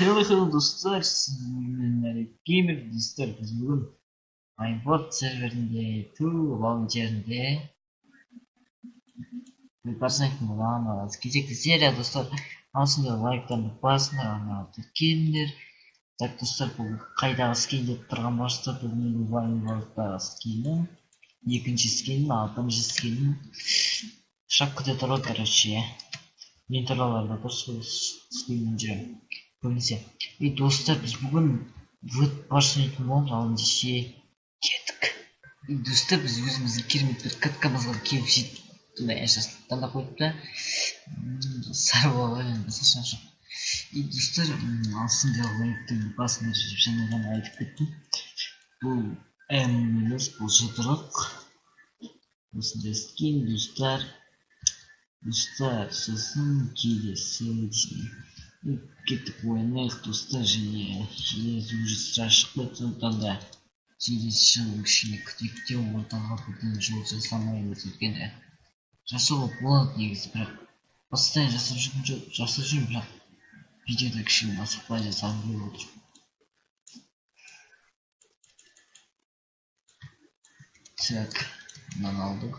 Hello достар, сіздің геймер достар, біз бүгін Minecraft серверінде волонтерінде барсайтын боламыз. Кезекті серия достар, осындай лайктарды басыңдар, келіңдер. Так достар, бұл қайдағы скин деп тұрған болса, бұл менің Minecraft'тағы скинім, екінші скинім, алтыншы скинім. Шапкада тұру, короче. Мен тұраларда дұрыс скинім жүремін. Көбінесе. Достар, біз бүгін вөт барсайтын боламыз, ал ендеше кеттік. Достар, біз өзіміздің керемет бір каткамызға келіп жетіп, әшәсін таңдап қойыпты. Сары болған басқаша жоқ. Достар, осындай лайктың басында жүріп жаңа ғана айтып кеттім. Бұл емес, бұл жұдырық. Осындай скин, достар. Достар, сосын келесі кеттік ойнайық достар, және железі уже сыра шықпайды, сондықтан да железі шығып кішкене күтекте ортаға бірден жол жасамаймыз, өйткені жасауға болады негізі, бірақ постоянно жасап жүрмін, бірақ видеода кішкене асықпай жасағым келіп отыр. Так, мынаны алдық.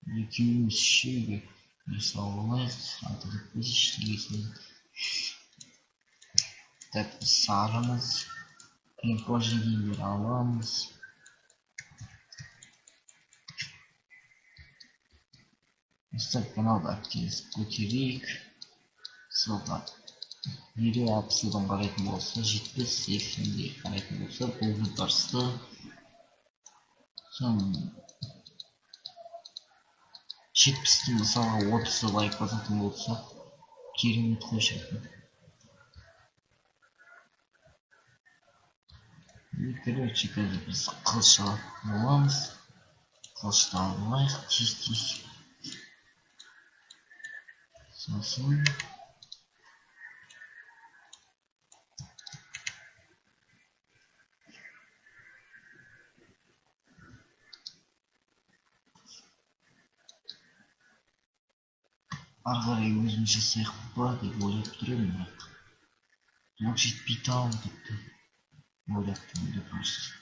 Екеуміз шеге жасауылайық, атылып біз ештеңесін. Так, біз сарымыз, позжигендер аламыз. Достар, каналды активность көтерейік. Сылға 60-дан қарайтын болса, 70-80-де қарайтын болса, бұл барысты. Сон 70-ті мысалға 30 лайк басатын болса, керемет қойшатын. Короче, қазір біз қылыш аламыз. Қылышты алайық, тез-тез. Сосын арғарай өзіміз жасайық па деп ойлап тұрамын, бірақ жоқ жетпейді ау деп ойлап просто.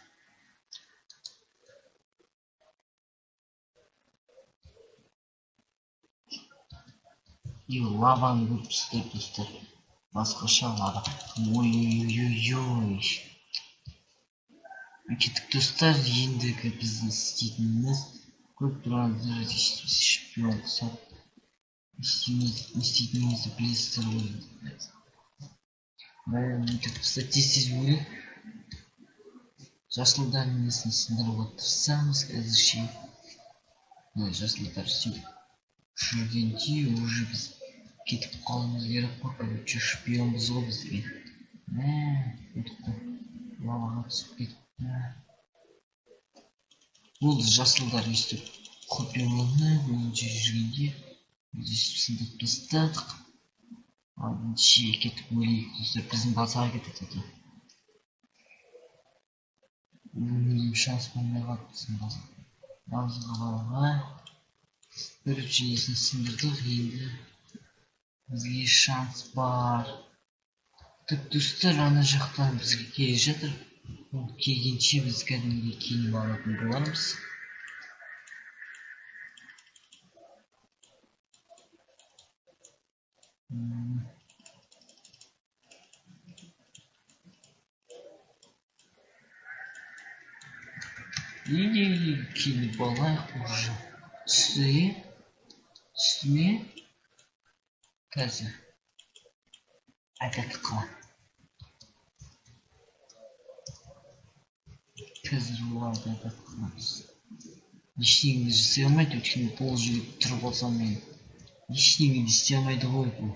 Лаваны көріп тұстар достар, басқаша лава. Ой-ой-ой-ой. Кеттік достар, ендігі біздің істейтініміз көп тұрғандар шпион құсап істейтінімізді білесіздер ғой. Өйтіп достар, тез-тез бөліп жасылдардың несін сындыруға тырысамыз қазірше. Жасылдар сөйтіп жүргенде уже біз кетіп қалуымыз керек қой, короче, шпионбыз ғой бізге. Лаваға түсіп кетіп. Болды жасылдар өстіп құпияланы бойынша жүргенде өстіп сындып тастадық. Ал ендеше кетіп өлейік достар, біздің базаға кетеді. Өзім шанс болмай қалды біздің базаға. Короче, несін сындырдық, енді бізге шанс бар. Так достар, ана жақтан бізге келе жатыр. Келгенше біз кәдімгі киініп алатын боламыз. Киініп алайық уже. Түсіме қазір айтаты қала. Қазір оларды айтаты қыламыз. Ештеңді жасай алмайды, өйткені бұл жүріп тұрып алсам мен ештеңді істей алмайды ғой бұл.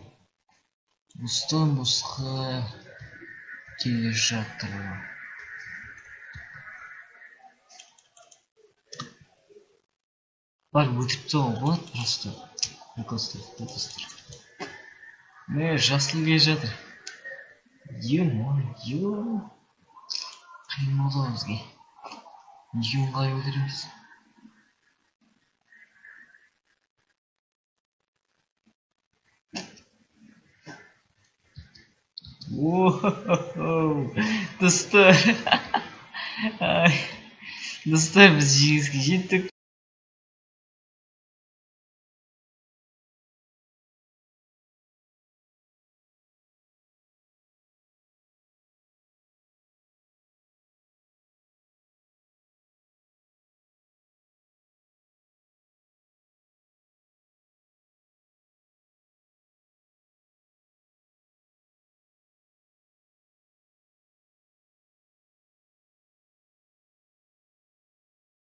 Бостан босқа келе жатыр. Бар өтіп тұр болады просто. Достар. Жасыл келе жатыр. Ё-мо-ё. Қиын болды бізге. Екеуін қалай өлтіреміз? достар. Ай, достар біз жеңіске жеттік.